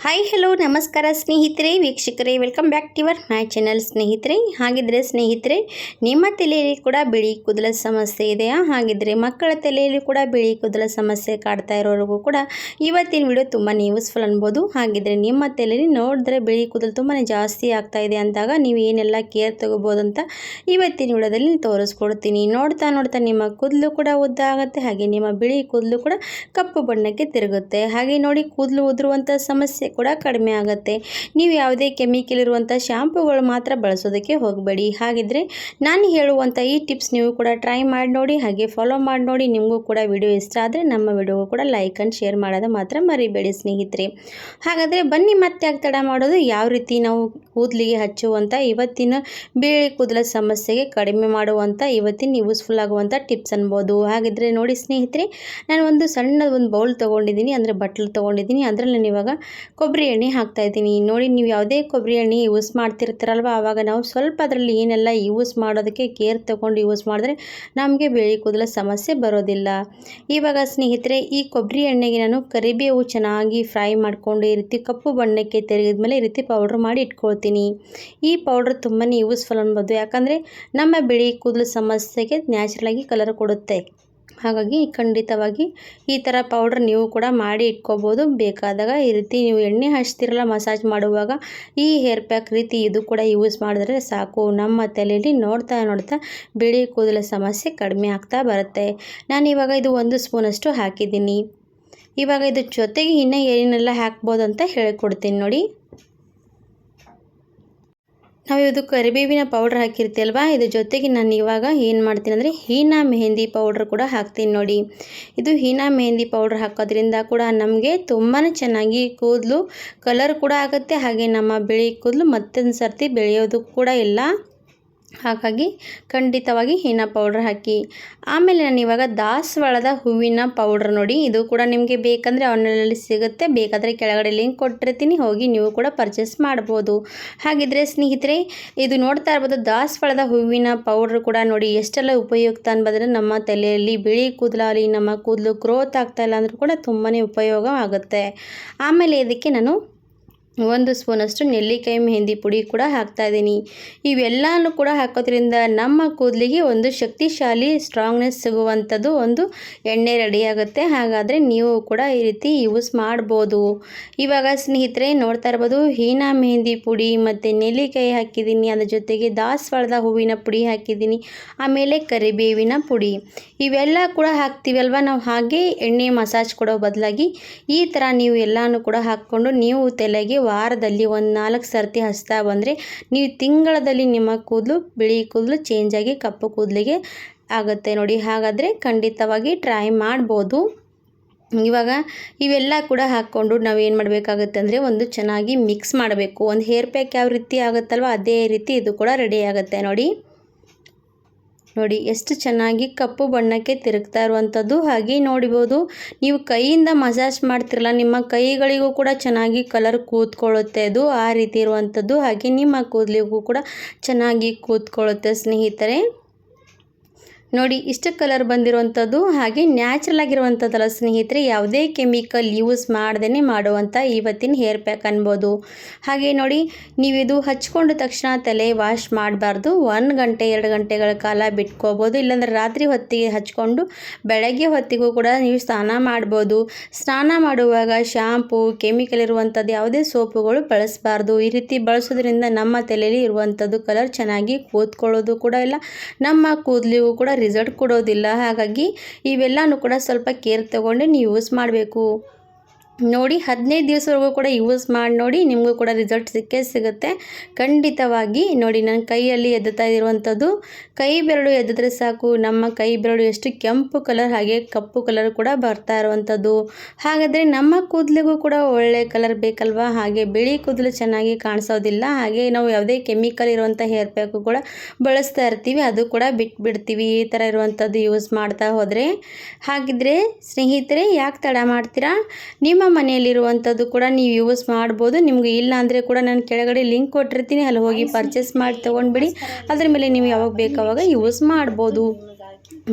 Hi hello ನಮಸ್ಕಾರ ಸ್ನೇಹಿತರೆ ವೀಕ್ಷಕರೇ, welcome back to your my channel. ಸ್ನೇಹಿತರೆ, ಹಾಗಿದ್ರೆ ಸ್ನೇಹಿತರೆ, ನಿಮ್ಮ ತಲೆಯಲ್ಲಿ ಕೂಡ ಬಿಳಿ ಕೂದಲ ಸಮಸ್ಯೆ ಇದೆಯಾ? ಹಾಗಿದ್ರೆ ಮಕ್ಕಳ ತಲೆಯಲ್ಲಿ ಕೂಡ ಬಿಳಿ ಕೂದಲ ಸಮಸ್ಯೆ ಕಾಡ್ತಾ ಇರೋರಿಗೂ ಕೂಡ ಇವತ್ತಿನ ವಿಡಿಯೋ ತುಂಬಾ ಯೂಸ್ಫುಲ್ ಅನ್ಬೋದು. ಹಾಗಿದ್ರೆ ನಿಮ್ಮ ತಲೆಯಲ್ಲಿ ನೋಡಿದ್ರೆ ಬಿಳಿ ಕೂದಲು ತುಂಬಾ ಜಾಸ್ತಿ ಆಗ್ತಾ ಇದೆ ಅಂದಾಗ ನೀವು ಏನೆಲ್ಲ ಕೇರ್ ತಗೋಬೋದು ಅಂತ ಇವತ್ತಿನ ವಿಡಿಯೋದಲ್ಲಿ ತೋರಿಸ್ಕೊಡ್ತೀನಿ. ನೋಡ್ತಾ ನೋಡ್ತಾ ನಿಮ್ಮ ಕೂದಲು ಕೂಡ ಉದ್ದ ಆಗುತ್ತೆ, ಹಾಗೆ ನಿಮ್ಮ ಬಿಳಿ ಕೂದಲು ಕೂಡ ಕಪ್ಪು ಬಣ್ಣಕ್ಕೆ ತಿರುಗುತ್ತೆ. ಹಾಗೆ ನೋಡಿ, ಕೂದಲು ಉದುರುವಂಥ ಸಮಸ್ಯೆ ಕೂಡ ಕಡಿಮೆ ಆಗುತ್ತೆ. ನೀವು ಯಾವುದೇ ಕೆಮಿಕಲ್ ಇರುವಂಥ ಶಾಂಪೂಗಳು ಮಾತ್ರ ಬಳಸೋದಕ್ಕೆ ಹೋಗಬೇಡಿ. ಹಾಗಿದ್ರೆ ನಾನು ಹೇಳುವಂಥ ಈ ಟಿಪ್ಸ್ ನೀವು ಕೂಡ ಟ್ರೈ ಮಾಡಿ ನೋಡಿ, ಹಾಗೆ ಫಾಲೋ ಮಾಡಿ ನೋಡಿ. ನಿಮಗೂ ಕೂಡ ವಿಡಿಯೋ ಇಷ್ಟ ಆದರೆ ನಮ್ಮ ವಿಡಿಯೋಗೂ ಕೂಡ ಲೈಕ್ ಆ್ಯಂಡ್ ಶೇರ್ ಮಾಡೋದು ಮಾತ್ರ ಮರಿಬೇಡಿ ಸ್ನೇಹಿತರೆ. ಹಾಗಾದರೆ ಬನ್ನಿ, ಮತ್ತೆ ತಡ ಮಾಡೋದು, ಯಾವ ರೀತಿ ನಾವು ಕೂದಲಿಗೆ ಹಚ್ಚುವಂಥ ಇವತ್ತಿನ ಬಿಳಿ ಕೂದಲ ಸಮಸ್ಯೆಗೆ ಕಡಿಮೆ ಮಾಡುವಂಥ ಇವತ್ತಿನ ಯೂಸ್ಫುಲ್ ಆಗುವಂಥ ಟಿಪ್ಸ್ ಅನ್ಬೋದು. ಹಾಗಿದ್ರೆ ನೋಡಿ ಸ್ನೇಹಿತರೆ, ನಾನು ಒಂದು ಸಣ್ಣ ಬೌಲ್ ತೊಗೊಂಡಿದ್ದೀನಿ, ಅಂದರೆ ಬಟ್ಲು ತೊಗೊಂಡಿದ್ದೀನಿ. ಅದರಲ್ಲಿ ನಾನು ಇವಾಗ ಕೊಬ್ಬರಿ ಎಣ್ಣೆ ಹಾಕ್ತಾ ಇದ್ದೀನಿ. ನೋಡಿ, ನೀವು ಯಾವುದೇ ಕೊಬ್ಬರಿ ಎಣ್ಣೆ ಯೂಸ್ ಮಾಡ್ತಿರ್ತಾರಲ್ವ, ಆವಾಗ ನಾವು ಸ್ವಲ್ಪ ಅದರಲ್ಲಿ ಏನೆಲ್ಲ ಯೂಸ್ ಮಾಡೋದಕ್ಕೆ ಕೇರ್ ತೊಗೊಂಡು ಯೂಸ್ ಮಾಡಿದ್ರೆ ನಮಗೆ ಬಿಳಿ ಕೂದಲ ಸಮಸ್ಯೆ ಬರೋದಿಲ್ಲ. ಇವಾಗ ಸ್ನೇಹಿತರೆ, ಈ ಕೊಬ್ಬರಿ ಎಣ್ಣೆಗೆ ನಾನು ಕರಿಬೇವು ಚೆನ್ನಾಗಿ ಫ್ರೈ ಮಾಡಿಕೊಂಡು ಈ ರೀತಿ ಕಪ್ಪು ಬಣ್ಣಕ್ಕೆ ತಿರುಗಿದ ಮೇಲೆ ಈ ರೀತಿ ಪೌಡ್ರ್ ಮಾಡಿ ಇಟ್ಕೊಳ್ತೀನಿ. ಈ ಪೌಡ್ರ್ ತುಂಬಾ ಯೂಸ್ಫುಲ್ ಅನ್ಬೋದು, ಯಾಕಂದರೆ ನಮ್ಮ ಬಿಳಿ ಕೂದಲು ಸಮಸ್ಯೆಗೆ ನ್ಯಾಚುರಲಾಗಿ ಕಲರ್ ಕೊಡುತ್ತೆ. ಹಾಗಾಗಿ ಖಂಡಿತವಾಗಿ ಈ ಥರ ಪೌಡ್ರ್ ನೀವು ಕೂಡ ಮಾಡಿ ಇಟ್ಕೋಬೋದು. ಬೇಕಾದಾಗ ಈ ರೀತಿ ನೀವು ಎಣ್ಣೆ ಹಚ್ತಿರಲ್ಲ ಮಸಾಜ್ ಮಾಡುವಾಗ, ಈ ಹೇರ್ ಪ್ಯಾಕ್ ರೀತಿ ಇದು ಕೂಡ ಯೂಸ್ ಮಾಡಿದ್ರೆ ಸಾಕು, ನಮ್ಮ ತಲೆಯಲ್ಲಿ ನೋಡ್ತಾ ನೋಡ್ತಾ ಬಿಳಿ ಕೂದಲ ಸಮಸ್ಯೆ ಕಡಿಮೆ ಆಗ್ತಾ ಬರುತ್ತೆ. ನಾನು ಇವಾಗ ಇದು 1 ಸ್ಪೂನಷ್ಟು ಹಾಕಿದ್ದೀನಿ. ಇವಾಗ ಇದ್ರ ಜೊತೆಗೆ ಇನ್ನೂ ಏನೆಲ್ಲ ಹಾಕ್ಬೋದು ಅಂತ ಹೇಳ್ಕೊಡ್ತೀನಿ ನೋಡಿ. ನಾವು ಇದು ಕರಿಬೇವಿನ ಪೌಡ್ರ್ ಹಾಕಿರ್ತೀವಲ್ವ, ಇದ್ರ ಜೊತೆಗೆ ನಾನು ಇವಾಗ ಏನು ಮಾಡ್ತೀನಿ ಅಂದರೆ ಹೀನಾ ಮೆಹಂದಿ ಪೌಡ್ರ್ ಕೂಡ ಹಾಕ್ತೀನಿ ನೋಡಿ. ಇದು ಹೀನಾ ಮೆಹಂದಿ ಪೌಡ್ರ್ ಹಾಕೋದ್ರಿಂದ ಕೂಡ ನಮಗೆ ತುಂಬಾ ಚೆನ್ನಾಗಿ ಕೂದಲು ಕಲರ್ ಕೂಡ ಆಗುತ್ತೆ, ಹಾಗೆ ನಮ್ಮ ಬಿಳಿ ಕೂದಲು ಮತ್ತೊಂದು ಸರ್ತಿ ಬೆಳೆಯೋದು ಕೂಡ ಇಲ್ಲ. ಹಾಗಾಗಿ ಖಂಡಿತವಾಗಿ ಹೀನಾ ಪೌಡ್ರ್ ಹಾಕಿ. ಆಮೇಲೆ ನಾನು ಇವಾಗ ದಾಸವಾಳದ ಹೂವಿನ ಪೌಡ್ರ್ ನೋಡಿ, ಇದು ಕೂಡ ನಿಮಗೆ ಬೇಕಂದರೆ ಆನ್ಲೈನಲ್ಲಿ ಸಿಗುತ್ತೆ, ಬೇಕಾದರೆ ಕೆಳಗಡೆ ಲಿಂಕ್ ಕೊಟ್ಟಿರ್ತೀನಿ, ಹೋಗಿ ನೀವು ಕೂಡ ಪರ್ಚೇಸ್ ಮಾಡ್ಬೋದು. ಹಾಗಿದ್ರೆ ಸ್ನೇಹಿತರೆ, ಇದು ನೋಡ್ತಾ ಇರ್ಬೋದು, ದಾಸವಾಳದ ಹೂವಿನ ಪೌಡ್ರ್ ಕೂಡ ನೋಡಿ ಎಷ್ಟೆಲ್ಲ ಉಪಯುಕ್ತ ಅನ್ಬೋದ್ರೆ, ನಮ್ಮ ತಲೆಯಲ್ಲಿ ಬಿಳಿ ಕೂದಲಾಗಲಿ, ನಮ್ಮ ಕೂದಲು ಗ್ರೋತ್ ಆಗ್ತಾಯಿಲ್ಲ ಅಂದರೂ ಕೂಡ ತುಂಬಾ ಉಪಯೋಗ ಆಗುತ್ತೆ. ಆಮೇಲೆ ಇದಕ್ಕೆ ನಾನು 1 ಸ್ಪೂನಷ್ಟು ನೆಲ್ಲಿಕಾಯಿ ಮೆಹಂದಿ ಪುಡಿ ಕೂಡ ಹಾಕ್ತಾಯಿದ್ದೀನಿ. ಇವೆಲ್ಲನೂ ಕೂಡ ಹಾಕೋದ್ರಿಂದ ನಮ್ಮ ಕೂದಲಿಗೆ ಒಂದು ಶಕ್ತಿಶಾಲಿ ಸ್ಟ್ರಾಂಗ್ನೆಸ್ ಸಿಗುವಂಥದ್ದು ಒಂದು ಎಣ್ಣೆ ರೆಡಿ ಆಗುತ್ತೆ. ಹಾಗಾದರೆ ನೀವು ಕೂಡ ಈ ರೀತಿ ಯೂಸ್ ಮಾಡ್ಬೋದು. ಇವಾಗ ಸ್ನೇಹಿತರೆ ನೋಡ್ತಾ ಇರ್ಬೋದು, ಹೀನಾ ಮೆಹಂದಿ ಪುಡಿ ಮತ್ತು ನೆಲ್ಲಿಕಾಯಿ ಹಾಕಿದ್ದೀನಿ, ಅದ್ರ ಜೊತೆಗೆ ದಾಸವಾಳದ ಹೂವಿನ ಪುಡಿ ಹಾಕಿದ್ದೀನಿ, ಆಮೇಲೆ ಕರಿಬೇವಿನ ಪುಡಿ, ಇವೆಲ್ಲ ಕೂಡ ಹಾಕ್ತೀವಲ್ವ ನಾವು. ಹಾಗೆ ಎಣ್ಣೆ ಮಸಾಜ್ ಕೊಡೋ ಬದಲಾಗಿ ಈ ಥರ ನೀವು ಎಲ್ಲನೂ ಕೂಡ ಹಾಕ್ಕೊಂಡು ನೀವು ತಲೆಗೆ ವಾರದಲ್ಲಿ 4 ಸರ್ತಿ ಹಚ್ತಾ ಬಂದರೆ ನೀವು ತಿಂಗಳಲ್ಲಿ ನಿಮ್ಮ ಕೂದಲು ಬಿಳಿ ಕೂದಲು ಚೇಂಜ್ ಆಗಿ ಕಪ್ಪು ಕೂದಲಿಗೆ ಆಗುತ್ತೆ ನೋಡಿ. ಹಾಗಾದರೆ ಖಂಡಿತವಾಗಿ ಟ್ರೈ ಮಾಡ್ಬೋದು. ಇವಾಗ ಇವೆಲ್ಲ ಕೂಡ ಹಾಕ್ಕೊಂಡು ನಾವು ಏನು ಮಾಡಬೇಕಾಗುತ್ತೆ ಅಂದರೆ ಒಂದು ಚೆನ್ನಾಗಿ ಮಿಕ್ಸ್ ಮಾಡಬೇಕು. ಒಂದು ಹೇರ್ ಪ್ಯಾಕ್ ಯಾವ ರೀತಿ ಆಗುತ್ತಲ್ವ ಅದೇ ರೀತಿ ಇದು ಕೂಡ ರೆಡಿ ಆಗುತ್ತೆ ನೋಡಿ. ನೋಡಿ ಎಷ್ಟು ಚೆನ್ನಾಗಿ ಕಪ್ಪು ಬಣ್ಣಕ್ಕೆ ತಿರುಗ್ತಾ ಇರುವಂಥದ್ದು. ಹಾಗೆ ನೋಡ್ಬೋದು, ನೀವು ಕೈಯಿಂದ ಮಸಾಜ್ ಮಾಡ್ತಿರಲ್ಲ, ನಿಮ್ಮ ಕೈಗಳಿಗೂ ಕೂಡ ಚೆನ್ನಾಗಿ ಕಲರ್ ಕೂತ್ಕೊಳ್ಳುತ್ತೆ ಅದು, ಆ ರೀತಿ ಇರುವಂಥದ್ದು. ಹಾಗೆ ನಿಮ್ಮ ಕೂದಲಿಗೂ ಕೂಡ ಚೆನ್ನಾಗಿ ಕೂತ್ಕೊಳ್ಳುತ್ತೆ ಸ್ನೇಹಿತರೆ. ನೋಡಿ ಇಷ್ಟು ಕಲರ್ ಬಂದಿರುವಂಥದ್ದು, ಹಾಗೆ ನ್ಯಾಚುರಲ್ ಆಗಿರುವಂಥದ್ದಲ್ಲ ಸ್ನೇಹಿತರೆ, ಯಾವುದೇ ಕೆಮಿಕಲ್ ಯೂಸ್ ಮಾಡ್ದೇ ಮಾಡುವಂಥ ಇವತ್ತಿನ ಹೇರ್ ಪ್ಯಾಕ್ ಅನ್ಬೋದು. ಹಾಗೆ ನೋಡಿ, ನೀವು ಇದು ಹಚ್ಕೊಂಡ ತಕ್ಷಣ ತಲೆ ವಾಶ್ ಮಾಡಬಾರ್ದು, 1 ಗಂಟೆ 2 ಗಂಟೆಗಳ ಕಾಲ ಬಿಟ್ಕೋಬೋದು. ಇಲ್ಲಾಂದರೆ ರಾತ್ರಿ ಹೊತ್ತಿಗೆ ಹಚ್ಕೊಂಡು ಬೆಳಗ್ಗೆ ಹೊತ್ತಿಗೂ ಕೂಡ ನೀವು ಸ್ನಾನ ಮಾಡ್ಬೋದು. ಸ್ನಾನ ಮಾಡುವಾಗ ಶಾಂಪೂ ಕೆಮಿಕಲ್ ಇರುವಂಥದ್ದು ಯಾವುದೇ ಸೋಪುಗಳು ಬಳಸಬಾರ್ದು. ಈ ರೀತಿ ಬಳಸೋದ್ರಿಂದ ನಮ್ಮ ತಲೆಯಲ್ಲಿ ಇರುವಂಥದ್ದು ಕಲರ್ ಚೆನ್ನಾಗಿ ಕೂತ್ಕೊಳ್ಳೋದು ಕೂಡ ಇಲ್ಲ, ನಮ್ಮ ಕೂದಲಿಗೂ ಕೂಡ ರಿಸಲ್ಟ್ ಕೊಡೋದಿಲ್ಲ. ಹಾಗಾಗಿ ಇವೆಲ್ಲನೂ ಕೂಡ ಸ್ವಲ್ಪ ಕೇರ್ ತಗೊಂಡು ನೀವು ಯೂಸ್ ಮಾಡಬೇಕು. ನೋಡಿ 15 ದಿವಸವರೆಗೂ ಕೂಡ ಯೂಸ್ ಮಾಡಿ ನೋಡಿ, ನಿಮಗೂ ಕೂಡ ರಿಸಲ್ಟ್ ಸಿಕ್ಕೇ ಸಿಗುತ್ತೆ ಖಂಡಿತವಾಗಿ. ನೋಡಿ ನನ್ನ ಕೈಯಲ್ಲಿ ಎದ್ದುತ್ತಾ ಇರುವಂಥದ್ದು, ಕೈ ಬೆರಳು ಎದ್ದಿದ್ರೆ ಸಾಕು, ನಮ್ಮ ಕೈ ಬೆರಳು ಎಷ್ಟು ಕೆಂಪು ಕಲರ್ ಹಾಗೆ ಕಪ್ಪು ಕಲರ್ ಕೂಡ ಬರ್ತಾ ಇರುವಂಥದ್ದು. ಹಾಗಾದರೆ ನಮ್ಮ ಕೂದಲಿಗೂ ಕೂಡ ಒಳ್ಳೆ ಕಲರ್ ಬೇಕಲ್ವಾ, ಹಾಗೆ ಬಿಳಿ ಕೂದಲು ಚೆನ್ನಾಗಿ ಕಾಣಿಸೋದಿಲ್ಲ. ಹಾಗೆ ನಾವು ಯಾವುದೇ ಕೆಮಿಕಲ್ ಇರುವಂಥ ಹೇರ್ ಪ್ಯಾಕು ಕೂಡ ಬಳಸ್ತಾ ಇರ್ತೀವಿ, ಅದು ಕೂಡ ಬಿಟ್ಬಿಡ್ತೀವಿ ಈ ಥರ ಇರುವಂಥದ್ದು ಯೂಸ್ ಮಾಡ್ತಾ ಹೋದರೆ. ಹಾಗಿದ್ರೆ ಸ್ನೇಹಿತರೆ, ಯಾಕೆ ತಡ ಮಾಡ್ತೀರಾ, ನಿಮ್ಮ ಮನೆಯಲ್ಲಿರುವಂಥದ್ದು ಕೂಡ ನೀವು ಯೂಸ್ ಮಾಡ್ಬೋದು. ನಿಮಗೆ ಇಲ್ಲ ಅಂದರೆ ಕೂಡ ನಾನು ಕೆಳಗಡೆ ಲಿಂಕ್ ಕೊಟ್ಟಿರ್ತೀನಿ, ಅಲ್ಲಿ ಹೋಗಿ ಪರ್ಚೇಸ್ ಮಾಡಿ ತೊಗೊಂಡ್ಬಿಡಿ. ಅದ್ರ ಮೇಲೆ ನೀವು ಯಾವಾಗ ಬೇಕಾವಾಗ ಯೂಸ್ ಮಾಡ್ಬೋದು.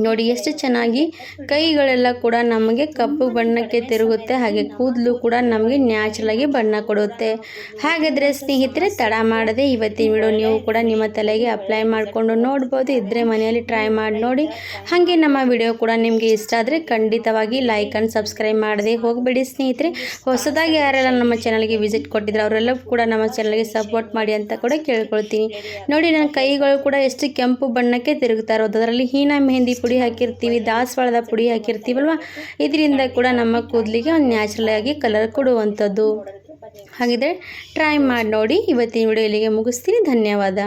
ನೋಡಿ ಎಷ್ಟು ಚೆನ್ನಾಗಿ ಕೈಗಳೆಲ್ಲ ಕೂಡ ನಮಗೆ ಕಪ್ಪು ಬಣ್ಣಕ್ಕೆ ತಿರುಗುತ್ತೆ, ಹಾಗೆ ಕೂದಲು ಕೂಡ ನಮಗೆ ನ್ಯಾಚುರಲಾಗಿ ಬಣ್ಣ ಕೊಡುತ್ತೆ. ಹಾಗಾದರೆ ಸ್ನೇಹಿತರೆ, ತಡ ಮಾಡದೆ ಇವತ್ತಿನ ವಿಡಿಯೋ ನೀವು ಕೂಡ ನಿಮ್ಮ ತಲೆಗೆ ಅಪ್ಲೈ ಮಾಡಿಕೊಂಡು ನೋಡ್ಬೋದು. ಇದ್ದರೆ ಮನೆಯಲ್ಲಿ ಟ್ರೈ ಮಾಡಿ ನೋಡಿ. ಹಾಗೆ ನಮ್ಮ ವಿಡಿಯೋ ಕೂಡ ನಿಮಗೆ ಇಷ್ಟ ಆದರೆ ಖಂಡಿತವಾಗಿ ಲೈಕ್ ಆ್ಯಂಡ್ ಸಬ್ಸ್ಕ್ರೈಬ್ ಮಾಡದೆ ಹೋಗಬೇಡಿ ಸ್ನೇಹಿತರೆ. ಹೊಸದಾಗಿ ಯಾರೆಲ್ಲ ನಮ್ಮ ಚಾನಲ್ಗೆ ವಿಸಿಟ್ ಕೊಟ್ಟಿದ್ರು ಅವರೆಲ್ಲ ಕೂಡ ನಮ್ಮ ಚಾನಲ್ಗೆ ಸಪೋರ್ಟ್ ಮಾಡಿ ಅಂತ ಕೂಡ ಕೇಳ್ಕೊಳ್ತೀನಿ. ನೋಡಿ, ನನ್ನ ಕೈಗಳು ಕೂಡ ಎಷ್ಟು ಕೆಂಪು ಬಣ್ಣಕ್ಕೆ ತಿರುಗ್ತಾ ಇರೋದು. ಅದರಲ್ಲಿ ಹೀನಾ ಮೆಹಂದಿ ಪುಡಿ ಹಾಕಿರ್ತೀವಿ, ದಾಸವಾಳದ ಪುಡಿ ಹಾಕಿರ್ತೀವಲ್ವ, ಇದರಿಂದ ಕೂಡ ನಮ್ಮ ಕೂದಲಿಗೆ ಒಂದು ನ್ಯಾಚುರಲ್ ಆಗಿ ಕಲರ್ ಕೊಡುವಂಥದ್ದು. ಹಾಗಿದ್ರೆ ಟ್ರೈ ಮಾಡಿ ನೋಡಿ. ಇವತ್ತಿನ ವಿಡಿಯೋ ಇಲ್ಲಿಗೆ ಮುಗಿಸ್ತೀನಿ. ಧನ್ಯವಾದ.